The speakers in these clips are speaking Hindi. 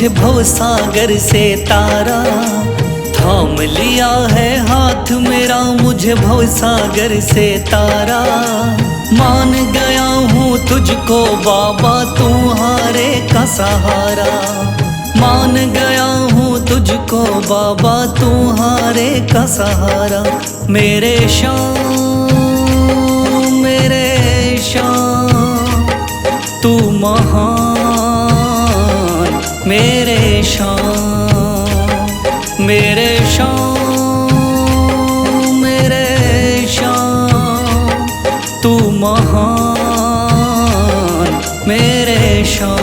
मुझे भवसागर से तारा। थाम लिया है हाथ मेरा मुझे भवसागर से तारा। मान गया हूँ तुझको बाबा तुम्हारे का सहारा। मान गया हूँ तुझको बाबा तुम्हारे का सहारा। मेरे श्याम तू महान, मेरे श्याम मेरे श्याम तू महान, मेरे श्याम।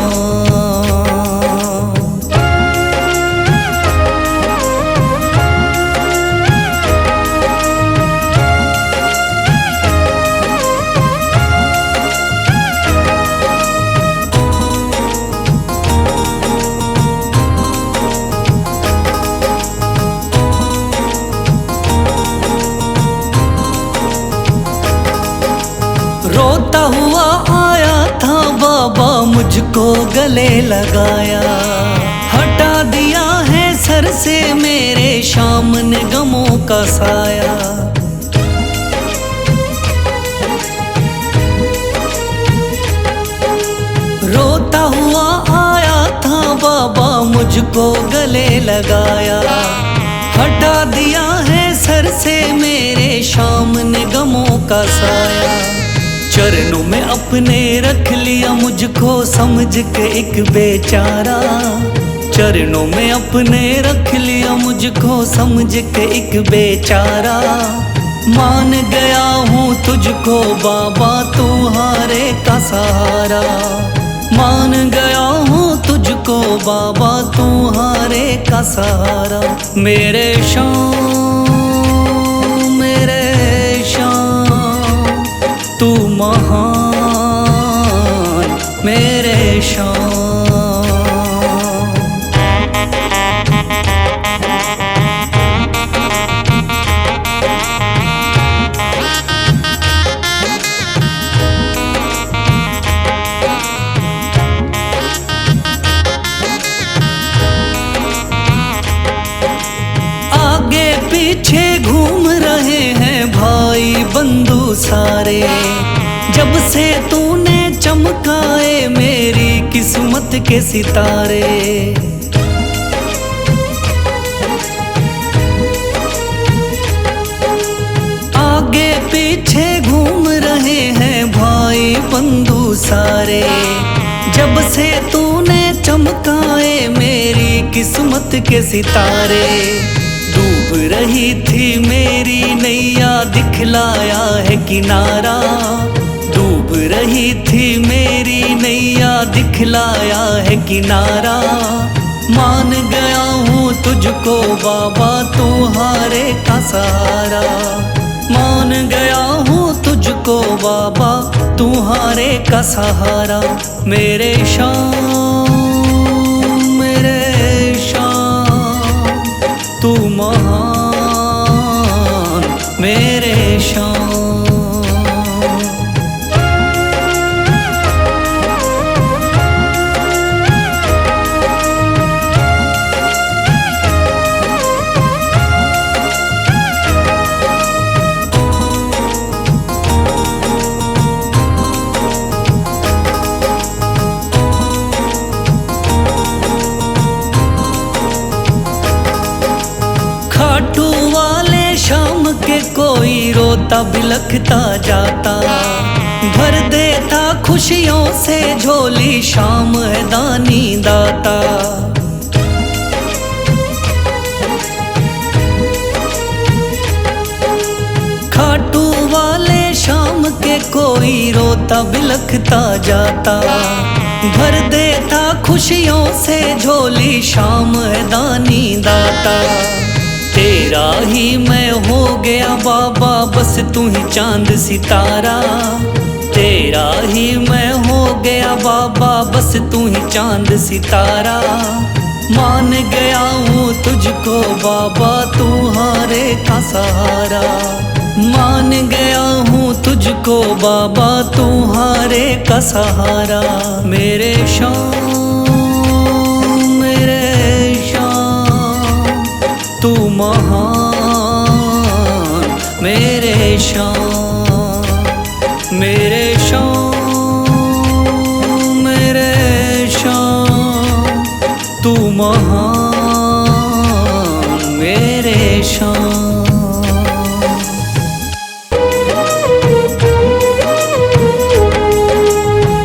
रोता हुआ आया था बाबा मुझको गले लगाया। हटा दिया है सर से मेरे श्याम ने गमों का साया। रोता हुआ आया था बाबा मुझको गले लगाया। हटा दिया है सर से मेरे श्याम ने गमों का साया। चरणों में अपने रख लिया मुझको समझ के एक बेचारा। चरणों में अपने रख लिया मुझको समझ के एक बेचारा। मान गया हूँ तुझको बाबा तुम्हारे का सहारा। मान गया हूँ तुझको बाबा तुम्हारे का सहारा। मेरे श्याम तू महान, मेरे श्याम। आगे पीछे घूम रहे हैं भाई बंधु सारे। जब से तूने चमकाए मेरी किस्मत के सितारे। आगे पीछे घूम रहे हैं भाई बंधु सारे। जब से तूने चमकाए मेरी किस्मत के सितारे। डूब रही थी मेरी नैया दिखलाया है किनारा। डूब रही थी मेरी नैया दिखलाया है किनारा। मान गया हूँ तुझको बाबा तुम्हारे का सहारा। मान गया हूँ तुझको बाबा तुम्हारे का सहारा। मेरे श्याम तू महान, मेरे श्याम। खाटू वाले श्याम के कोई रोता बिलखता जाता। भर देता खुशियों से झोली श्याम है दानी दाता। खाटू वाले श्याम के कोई रोता बिलखता जाता। भर देता खुशियों से झोली श्याम है दानी दाता। तेरा ही मैं हो गया बाबा बस तू ही चांद सितारा। तेरा ही मैं हो गया बाबा बस तू ही चांद सितारा। मान गया हूँ तुझको बाबा तुम्हारे का सहारा। मान गया हूँ तुझको बाबा तुम्हारे का सहारा। मेरे श्याम महान मेरे शान, मेरे शान, मेरे शान, तू महान मेरे शान।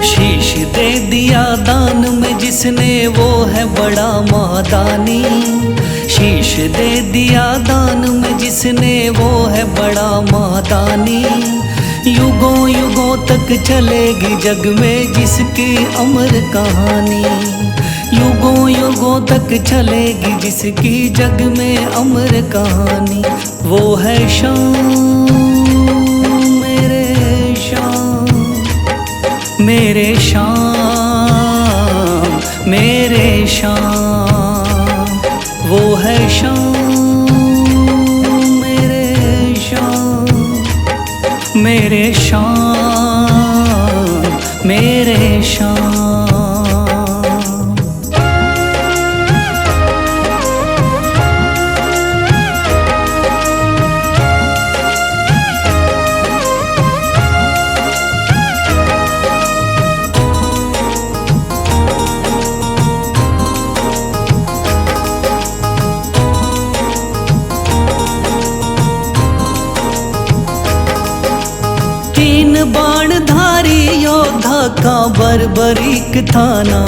शीश दे दिया दान में जिसने वो है बड़ा मादानी, शीश दे दिया दान में जिसने वो है बड़ा मादानी। युगों युगों तक चलेगी जग में जिसकी अमर कहानी, युगों युगों तक चलेगी जिसकी जग में अमर कहानी। वो है शान मेरे शान, मेरे शान, मेरे शान, वो है शान मेरे शान, मेरे शान, मेरे शान। तीन बाणधारी योद्धा का बर्बरीक थाना,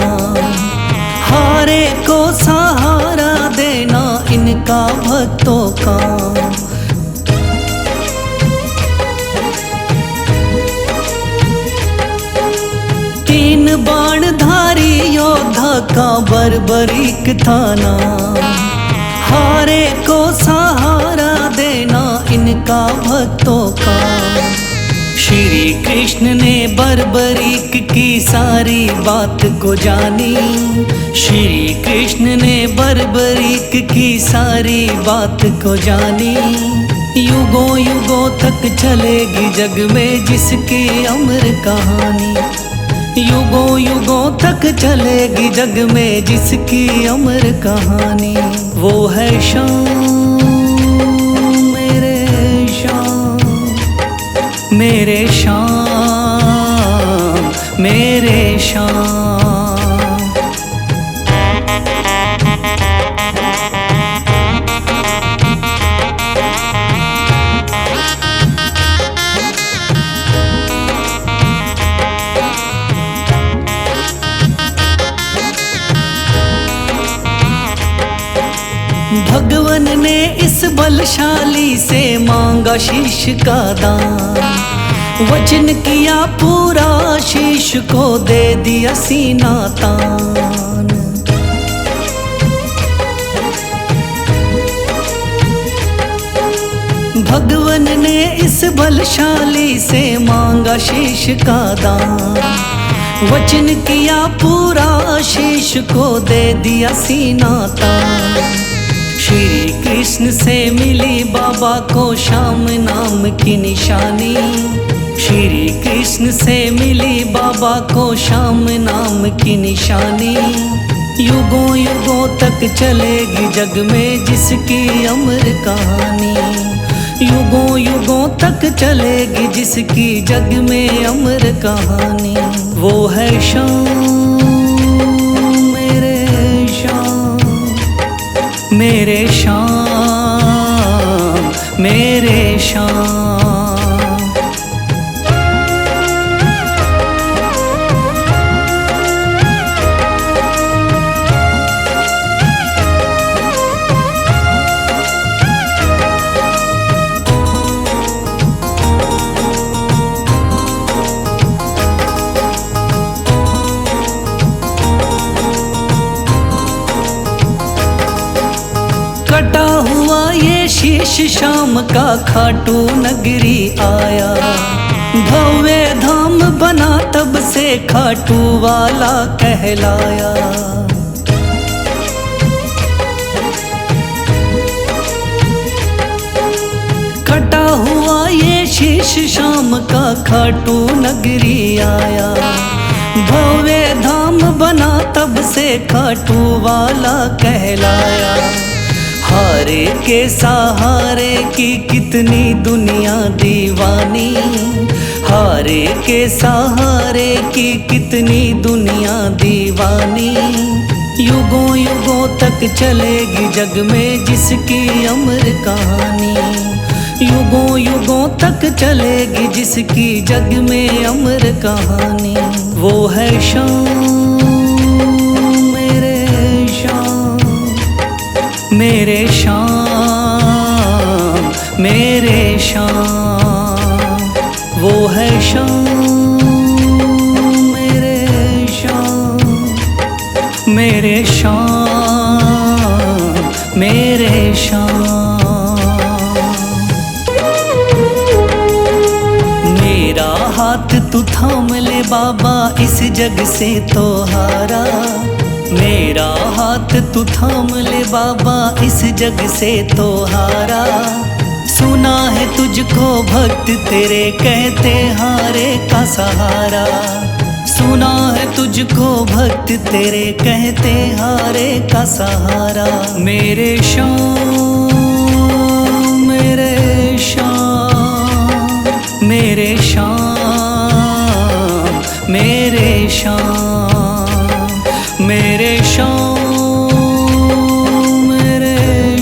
हारे को सहारा देना इनका भक्तों का। तीन बाणधारी योद्धा का बर्बरीक थाना, हारे को सहारा देना इनका भक्तों का। श्री कृष्ण ने बर्बरीक की सारी बात को जानी, श्री कृष्ण ने बर्बरीक की सारी बात को जानी। युगों युगों तक चलेगी जग में जिसकी अमर कहानी, युगों युगों तक चलेगी जग में जिसकी अमर कहानी। वो है शान मेरे शान, मेरे शान, मेरे शान। भगवन ने इस बलशाली से मांगा शीश का दान, वचन किया पूरा शीश को दे दिया सीना तान। भगवन ने इस बलशाली से मांगा शीश का दान, वचन किया पूरा शीश को दे दिया सीना तान। श्री कृष्ण से मिली बाबा को श्याम नाम की निशानी, श्री कृष्ण से मिली बाबा को श्याम नाम की निशानी। युगों युगों तक चलेगी जग में जिसकी अमर कहानी, युगों युगों तक चलेगी जिसकी जग में अमर कहानी। वो है शान मेरे शान, मेरे शान, मेरे शान। कटा हुआ ये शीश शाम का खाटू नगरी आया, भव्य धाम बना तब से खाटू वाला कहलाया। कटा हुआ ये शीश शाम का खाटू नगरी आया, भव्य धाम बना तब से खाटू वाला कहलाया। हारे के सहारे की कितनी दुनिया दीवानी, हारे के सहारे की कितनी दुनिया दीवानी। युगों युगों तक चलेगी जग में जिसकी अमर कहानी, युगों युगों तक चलेगी जिसकी जग में अमर कहानी। वो है शाम मेरे शाम, मेरे शाम मेरे शाम। वो है शाम मेरे शाम, मेरे शाम मेरे शाम। मेरा हाथ तू थाम ले बाबा इस जग से तो हारा, मेरा हाथ तू थाम ले बाबा इस जग से तो हारा। सुना है तुझको भक्त तेरे कहते हारे का सहारा, सुना है तुझको भक्त तेरे कहते हारे का सहारा। मेरे शाम मेरे शाम, मेरे शाम मेरे शाम, मेरे शाम मेरे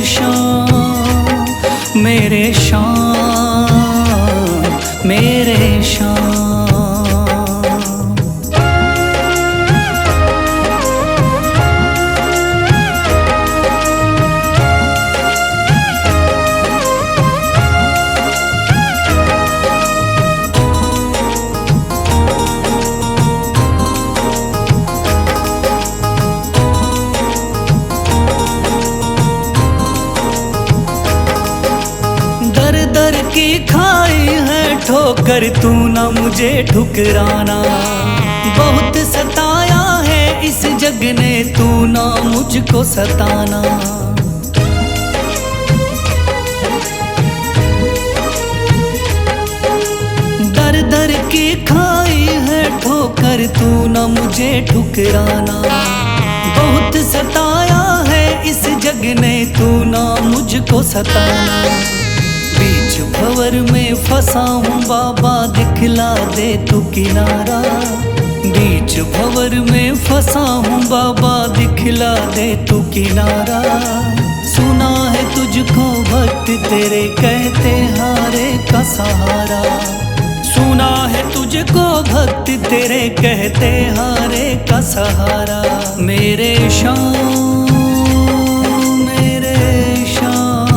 शाम, मेरे शाम मेरे शाम। दर की खाई है ठोकर तू ना मुझे ठुकराना, बहुत सताया है इस जग ने तू ना मुझको सताना। दर दर की खाई है ठोकर तू ना मुझे ठुकराना, बहुत सताया है इस जग ने तू ना मुझको सताना। बीच भंवर में फंसा हूँ बाबा दिखला दे तू किनारा, बीच भंवर में फंसा हूँ बाबा दिखला दे तू किनारा। सुना है तुझको भक्त तेरे कहते हारे का सहारा, सुना है तुझको भक्त तेरे कहते हारे का सहारा। मेरे शाम मेरे शाम,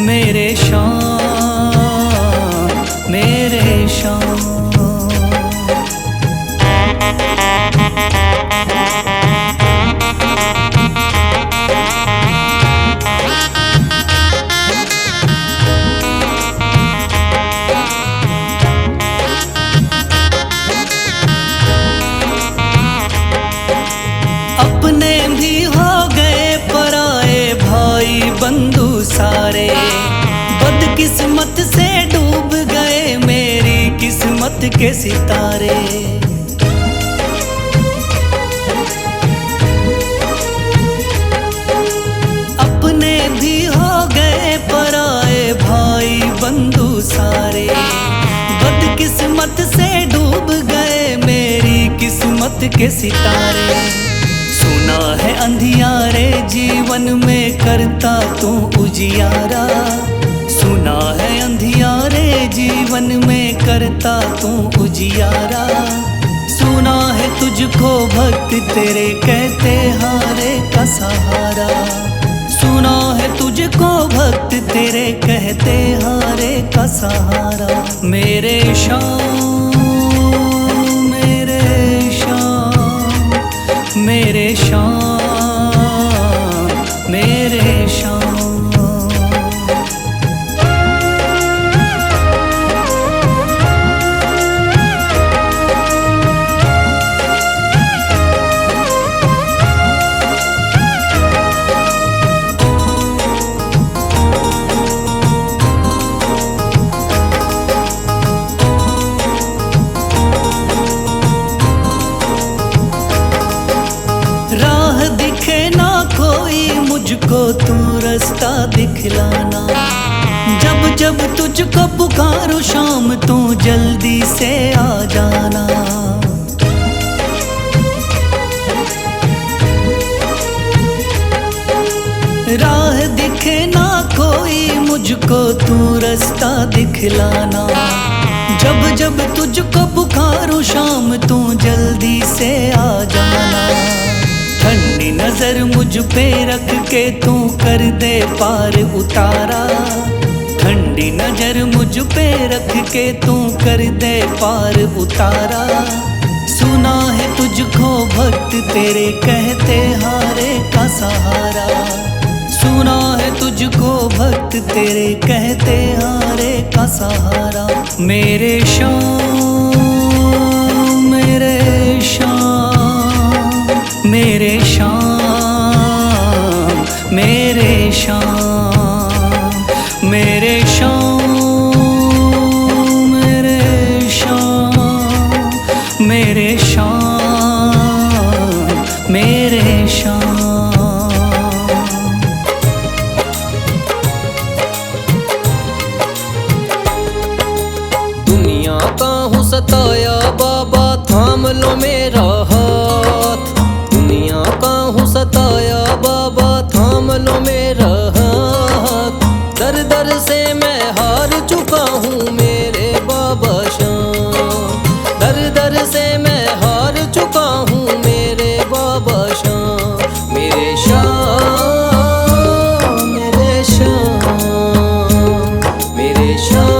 मेरे शाम मेरे शाम। अपने भी हो गए पराए भाई बंधु सारे, बदकिस्मत से डूब गए मेरी किस्मत के सितारे। अपने भी हो गए पराए भाई बंधु सारे, बदकिस्मत से डूब गए मेरी किस्मत के सितारे। सुना है अंधियारे जीवन में करता तू उजियारा, सुना है अंधियारे जीवन में करता तू उजियारा। सुना है तुझको भक्त तेरे कहते हारे का सहारा, सुना है तुझको भक्त तेरे कहते हारे का सहारा। मेरे शाम मेरे शाम, मेरे शाम मेरे शाम। राह दिखलाना। जब जब तुझको पुकारूं शाम तू जल्दी से आ जाना। राह दिखे ना कोई मुझको तू रास्ता दिखलाना। जब जब तुझको पुकारूं शाम तू जल्दी से आ जाना। ठंडी नजर मुझ पे रख के तू कर दे पार उतारा। ठंडी नजर मुझ पे रख के तू कर दे पार उतारा। सुना है तुझको भक्त तेरे कहते हारे का सहारा। सुना है तुझको भक्त तेरे कहते हारे का सहारा। मेरे शाम मेरे शाम मेरे शाम मेरे शाम मेरे शाम मेरे शाम मेरे शाम मेरे शाम। सताया बाबा थाम लो मेरा हाथ। दुनिया का हूँ सताया बाबा थाम लो मेरा हाथ। दर दर से मैं हार चुका हूँ मेरे बाबा शाम। दर दर से मैं हार चुका हूँ मेरे बाबा शाम। मेरे शाम मेरे शाम मेरे शाम।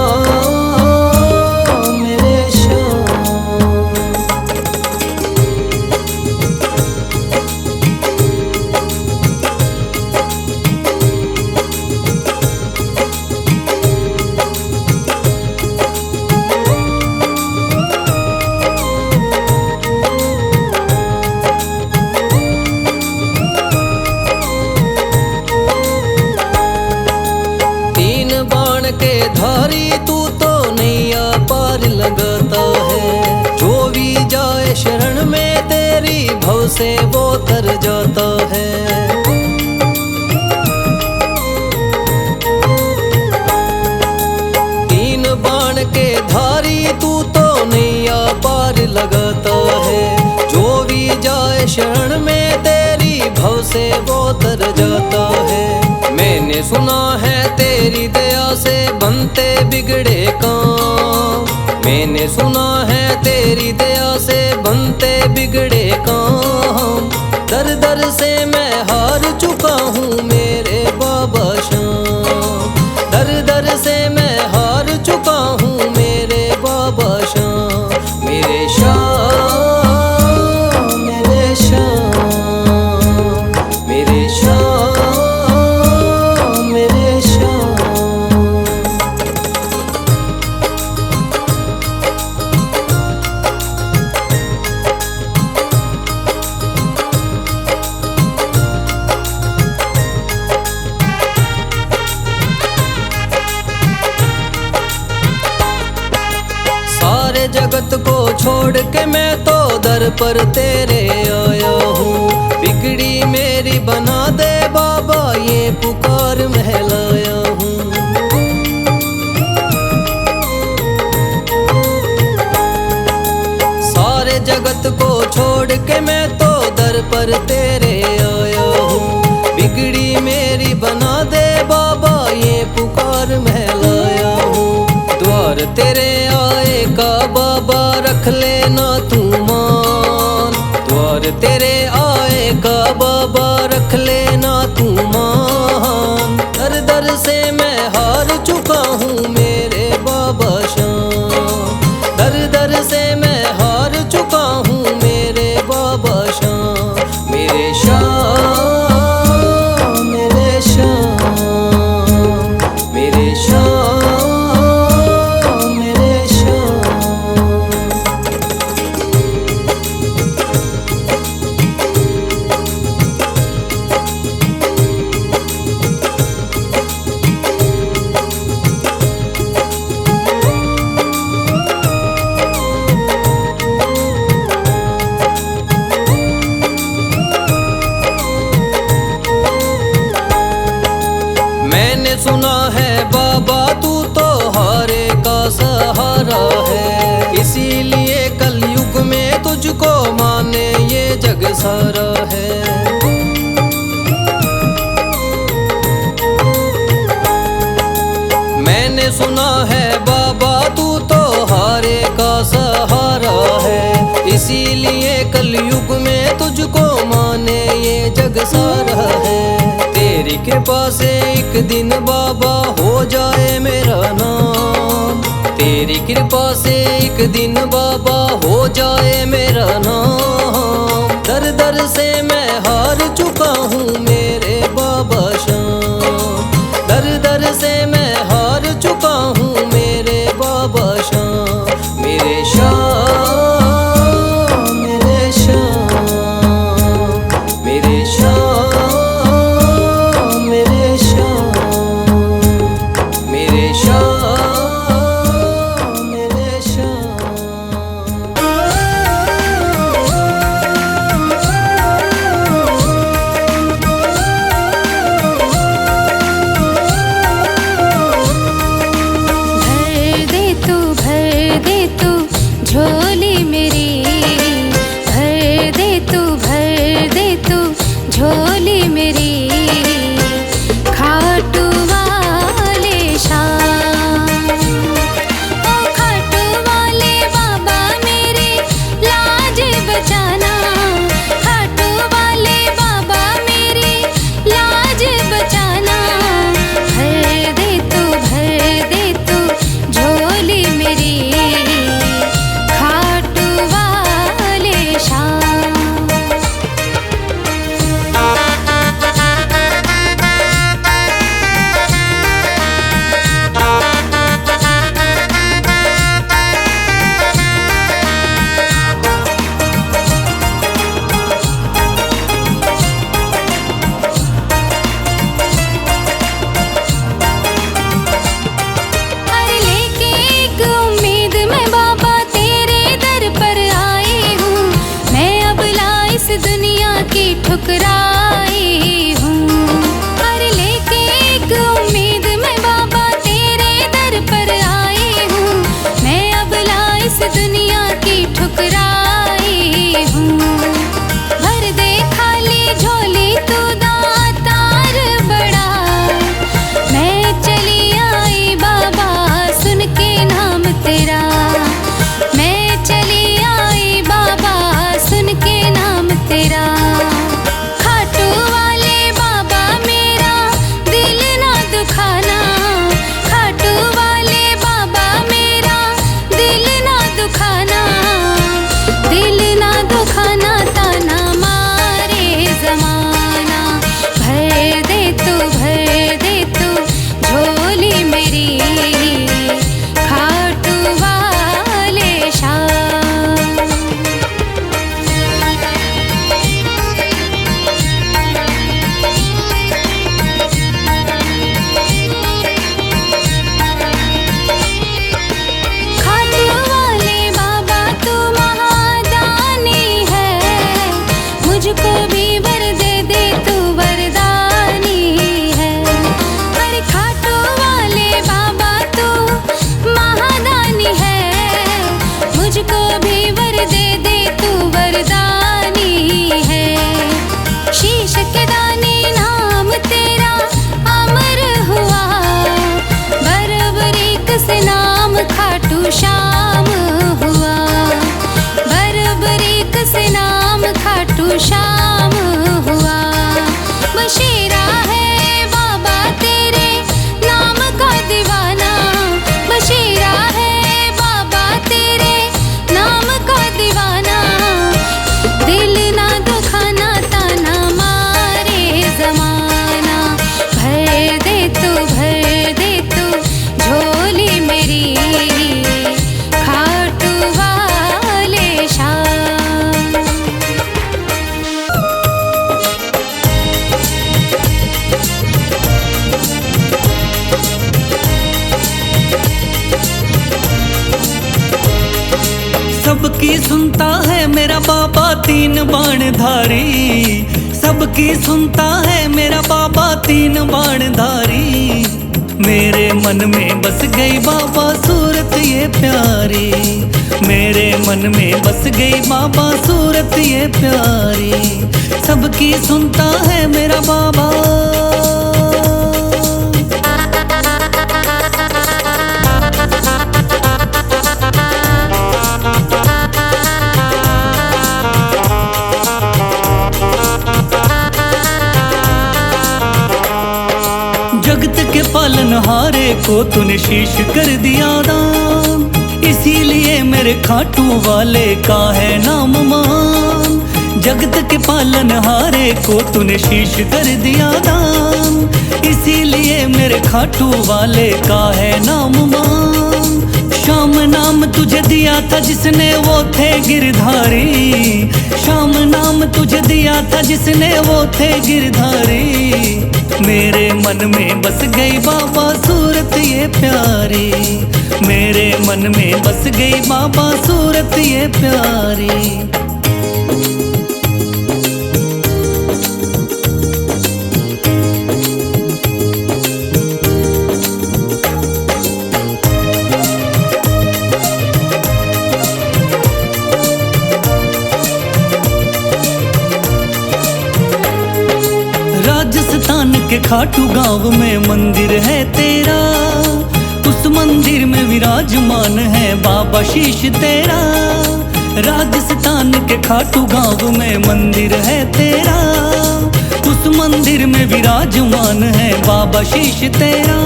धारी तू तो नैया पार लगाता है। जो भी जाए शरण में तेरी भव से वो तर जाता है। तीन बाण के धारी तू तो नैया पार लगाता है। जो भी जाए शरण में तेरी भव से वो तर जाता है। मैंने सुना है तेरी दया से बनते बिगड़े काम। मैंने सुना है तेरी दया से बनते बिगड़े काम। दर दर से मैं हार चुका हूँ मेरे बाबा शाम। दर दर से मैं हार चुका हूँ मेरे बाबा शाम। मेरे शाम मेरे शाम मेरे शाम मेरे शाम। सारे जगत को छोड़ के मैं तो दर पर तेरे आया हूँ। बिगड़ी मेरी बना दे बाबा ये पुकार महलाया हूँ। सारे जगत को छोड़ के मैं तो दर पर तेरे आया हूँ। बिगड़ी मेरी बना दे बाबा ये पुकार महलाया हूँ। द्वार तेरे आए का बाबा रख लेना तू मान। द्वार तेरे आए का बाबा रख लेना तू मान। दर दर से मैं हार चुका हूँ मेरे बाबा शाम। दर दर से मैं हार चुका हूँ मेरे बाबा शाम। मेरे शाम मेरे शाम मेरे शाम मेरे सहारा है। मैंने सुना है बाबा तू तो हारे का सहारा है, इसीलिए कलयुग में तुझको माने ये जग सारा है। तेरी कृपा से एक दिन बाबा हो जाए मेरा नाम, तेरी कृपा से एक दिन बाबा हो जाए मेरा नाम। दर दर से मैं हार चुका हूँ मेरे बाबा श्याम, दर दर से मैं हार चुका हूँ मेरे बाबा श्याम। मेरे श्याम मेरे श्याम मेरे श्याम मेरे श्याम मेरे श्याम मेरे श्याम। भर दे तू झोली मेरी, भर दे तू झोली मेरी। खाटू वाले शाम, ओ खाटू वाले बाबा मेरे लाज बचाना, खाटू वाले बाबा मेरे लाज बचाना। भर दे तू झोली मेरी, खाटू वाले शाम। अरे लेके एक उम्मीद मैं बाबा तेरे दर पर आई हूँ, मैं अबला इस दुनिया की ठुकराई हूँ। अरे लेके एक उम्मीद मैं बाबा तेरे दर पर आई हूँ, मैं अबला इस दुनिया की ठुकराई हूँ। भर दे खाली झोली तू दातार बड़ा, मैं चली आई बाबा सुन के नाम तेरा, मैं चली आई बाबा सुन के नाम तेरा। खाटू वाले बाबा मेरा दिल ना दुखाना, खाटू वाले बाबा मेरा दिल ना दुखाना, दिल ना दुखाना ताना मारे जमाना। भर दे तू झोली मेरी, खाटू वाले शाम। खाटू वाले बाबा तू महादानी है, मुझको भी वर दे तू वरदानी है। अरे खाटू वाले बाबा तू महादानी है, मुझको भी वर दे तू वरदानी है। शीश के दानी नाम तेरा अमर हुआ, बरबरीक से नाम खाटू श्याम हुआ, बरबरीक से नाम खाटू श्याम हुआ। बशीरा है बाबा तेरे नाम का दीवाना, बशीरा है बाबा तेरे नाम का दीवाना। दिल ना दुखाना ताना मारे जमाना। भर दे तू झोली मेरी, खाटू वाले शाम। सबकी सुनता है मेरा बाबा तीन बाणधारी, सबकी सुनता है मेरा बाबा तीन बाणधारी। मेरे मन में बस गई बाबा सूरत ये ये प्यारी, मेरे मन में बस गई बाबा सूरत ये प्यारी, सबकी सुनता है मेरा बाबा। जगत के पालनहारे को तूने शीश कर दिया दान, इसीलिए मेरे खाटू वाले का है नाम मान। जगत के पालनहारे को तूने शीश कर दिया दान, इसीलिए मेरे खाटू वाले का है नाम मान। श्याम नाम तुझे दिया था जिसने वो थे गिरधारी, श्याम नाम तुझे दिया था जिसने वो थे गिरधारी, मेरे मन में बस गई बाबा सूरत ये प्यारी, मेरे मन में बस गई बाबा सूरत ये प्यारी। राजस्थान के खाटू गांव में मंदिर है तेरा, उस मंदिर में विराजमान है बाबा शीश तेरा। राजस्थान के खाटू गांव में मंदिर है तेरा, उस मंदिर में विराजमान है बाबा शीश तेरा।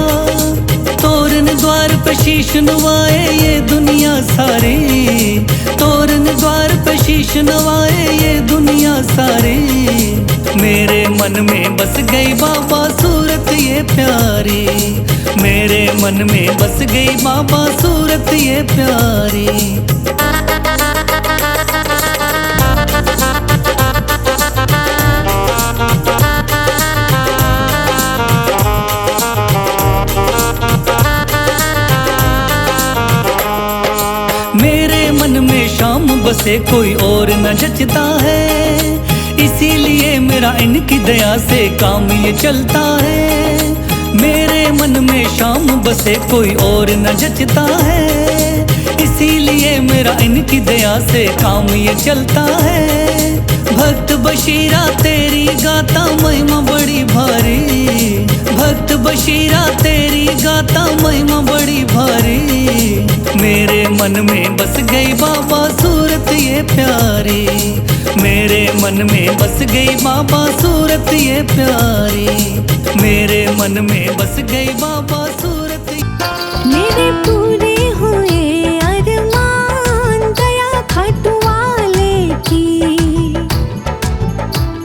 तोरण द्वार पे शीश नवाए ये दुनिया सारी, तोरण द्वार पे शीश नवाए ये दुनिया सारी, मेरे मन में बस गई बाबा सूरत ये प्यारी, मेरे मन में बस गई बाबा सूरत ये प्यारी। मेरे मन में शाम बसे कोई और न जचता है, इसीलिए मेरा इनकी दया से काम ये चलता है। मेरे मन में शाम बसे कोई और न जचता है, इसीलिए मेरा इनकी दया से काम ये चलता है। भक्त बशीरा तेरी गाता महिमा बड़ी भारी, भक्त बशीरा तेरी गाता महिमा बड़ी भारी, मेरे मन में बस गई बाबा सूरत ये प्यारी, मेरे मन में बस गई बाबा सूरत ये प्यारी, मेरे मन में बस गई बाबा सूरत। मेरे पूरे हुए अरमान दया खाटू वाले की,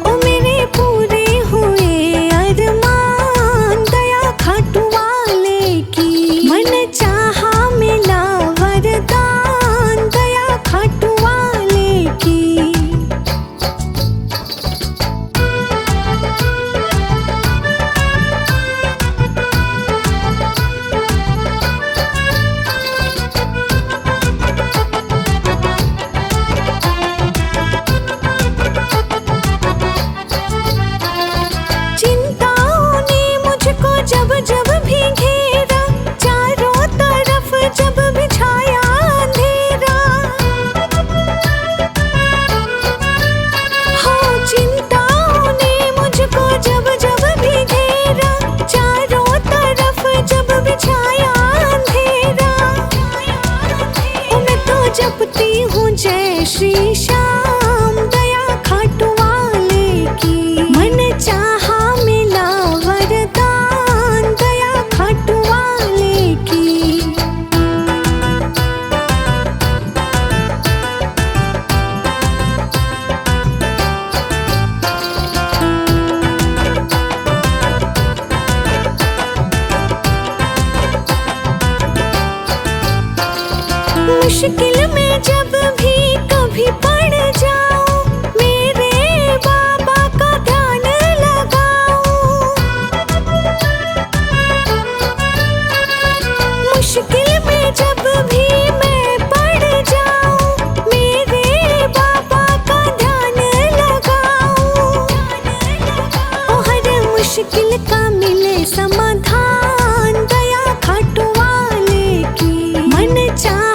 ओ मेरे पूरे हुए अरमान दया खाटू वाले की, मन चाहा मिला वरदान दया खाटू वाले की। चिंताओं ने मुझको जब जब भी घेरा, चारों तरफ जब भी छाया अंधेरा, हाँ चिंताओं ने मुझको जब जब भी घेरा, चारों तरफ जब भी छाया अंधेरा, मैं तो जपती हूँ जय श्री श्याम दया खाटू वाले की, मन चाहा मिला वरदान दया खाटू वाले की। मुश्किल में जब भी कभी पड़ जाऊं, मेरे बाबा का ध्यान लगाऊं। मुश्किल में जब भी मैं पड़ जाऊं, मेरे बाबा का ध्यान लगाऊं। ओ हर मुश्किल का मिले समाधान दया खाटू वाले की, मन चाह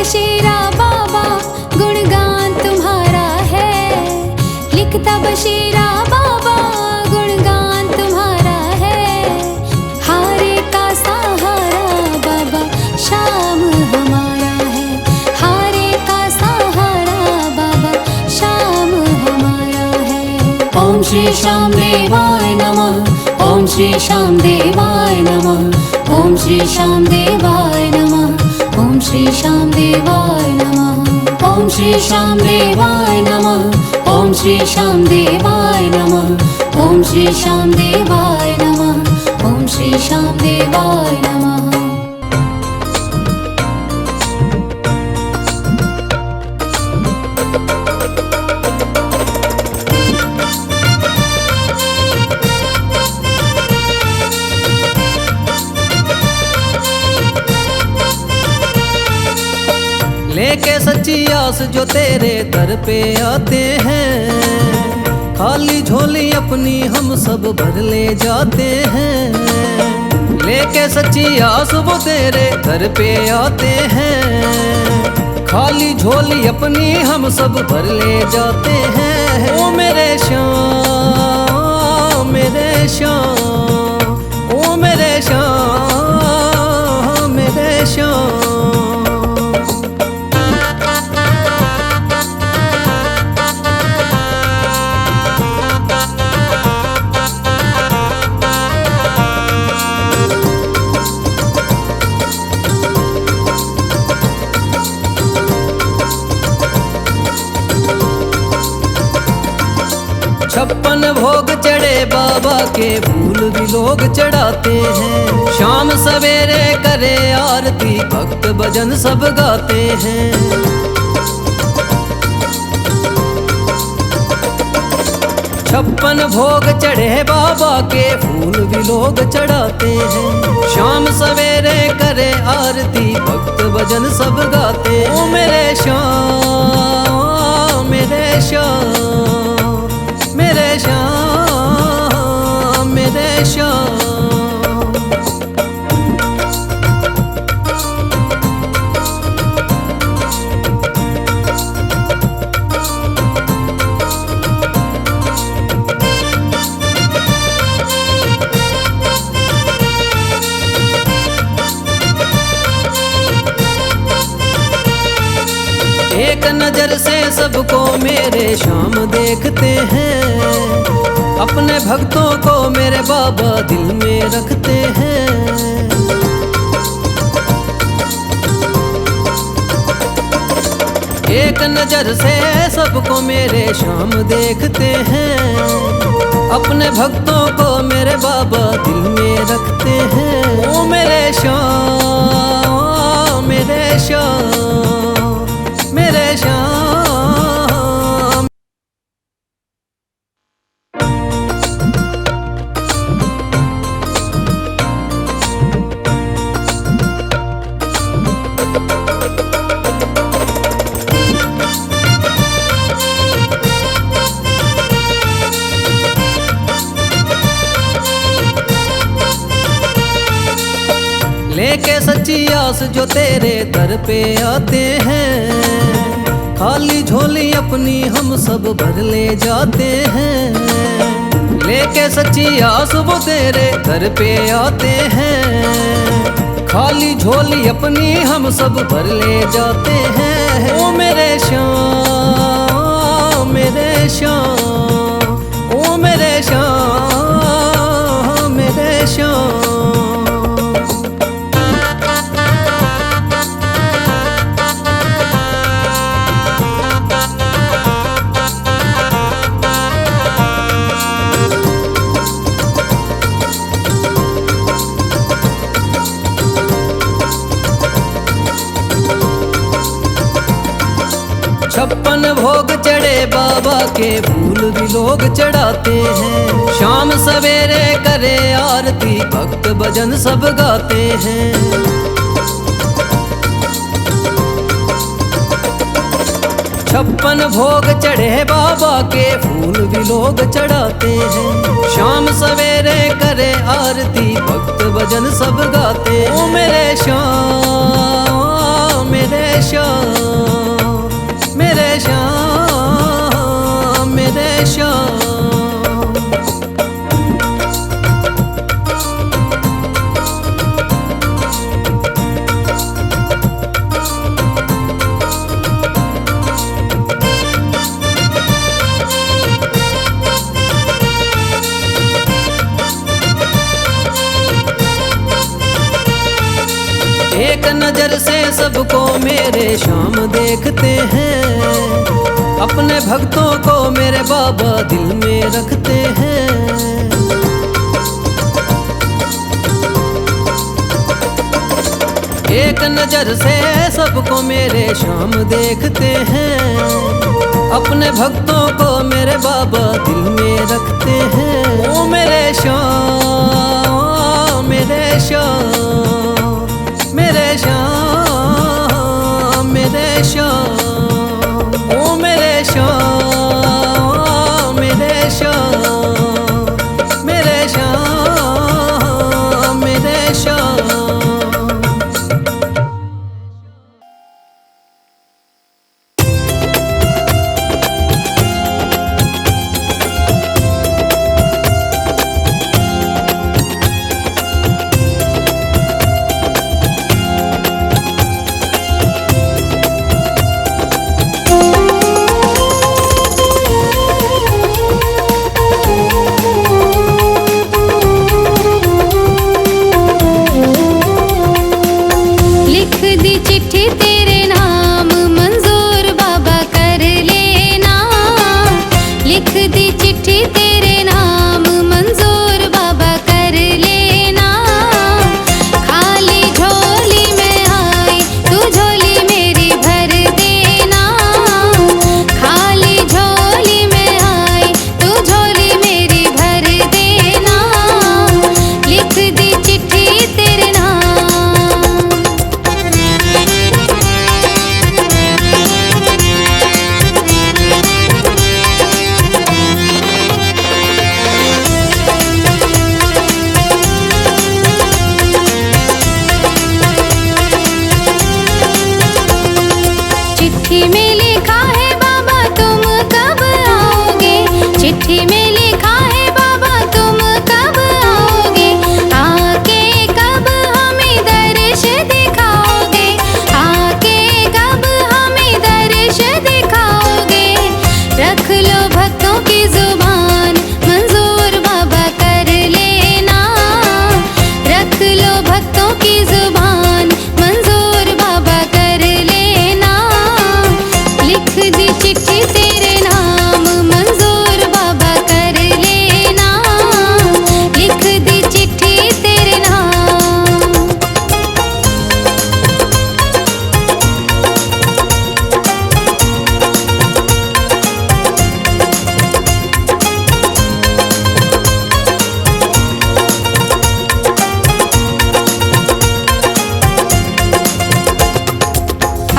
बशीरा बाबा गुणगान तुम्हारा है, लिखता बशीरा बाबा गुणगान तुम्हारा है। हारे का सहारा बाबा शाम हमारा है, हारे का सहारा बाबा शाम हमारा है। ओम श्री श्याम देवाय नमः, ओम श्री श्याम देवाय नमः, ओम श्री श्याम देवाय नमः, ओम श्री श्याम देवाय नमः, ओम श्री श्याम देवाय नमः, ओम श्री श्याम देवाय नमः, ओम श्री श्याम देवाय नमः, ओम श्री श्याम देवाय नमः। लेके सच्ची आस जो तेरे दर पे आते हैं, खाली झोली अपनी हम सब भर ले जाते हैं। लेके सच्ची आस वो तेरे दर पे आते हैं, खाली झोली अपनी हम सब भर ले जाते हैं। ओ मेरे श्याम मेरे श्याम, ओ मेरे श्याम मेरे श्याम। छप्पन भोग चढ़े बाबा के फूल भी लोग चढ़ाते हैं। शाम सवेरे करे आरती भक्त भजन सब गाते हैं। छप्पन भोग चढ़े बाबा के फूल भी लोग चढ़ाते हैं। शाम सवेरे करे आरती भक्त भजन सब गाते हैं। ओ मेरे श्याम मेरे श्याम मेरे श्याम मेरे श्याम। एक नजर से सबको मेरे श्याम देखते हैं, अपने भक्तों को मेरे बाबा दिल में रखते हैं। एक नजर से सबको मेरे श्याम देखते हैं, अपने भक्तों को मेरे बाबा दिल में रखते हैं। ओ मेरे श्याम मेरे श्याम मेरे श्याम। लेके सच्ची आस जो तेरे दर पे आते हैं, खाली झोली अपनी हम सब भर ले जाते हैं। लेके सच्ची आस वो तेरे दर पे आते हैं, खाली झोली अपनी हम सब भर ले जाते हैं। ओ मेरे श्याम मेरे श्याम, ओ मेरे श्याम मेरे श्याम। छप्पन भोग चढ़े बाबा के फूल भी लोग चढ़ाते हैं। शाम सवेरे करे आरती भक्त भजन सब गाते हैं। छप्पन भोग चढ़े बाबा के फूल भी लोग चढ़ाते हैं। शाम सवेरे करे आरती भक्त भजन सब गाते हैं। ओ मेरे श्याम मेरे श्याम एक नजर से सबको मेरे श्याम देखते हैं, अपने भक्तों को मेरे बाबा दिल में रखते हैं। एक नजर से सबको मेरे श्याम देखते हैं, अपने भक्तों को मेरे बाबा दिल में रखते हैं। ओ मेरे श्याम, मेरे श्याम, मेरे श्याम, मेरे श्याम, ओ मेरे श्याम, मेरे श्याम, मेरे श्याम, मेरे श्याम।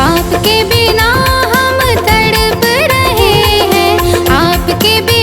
आपके बिना हम तड़प रहे हैं, आपके बिना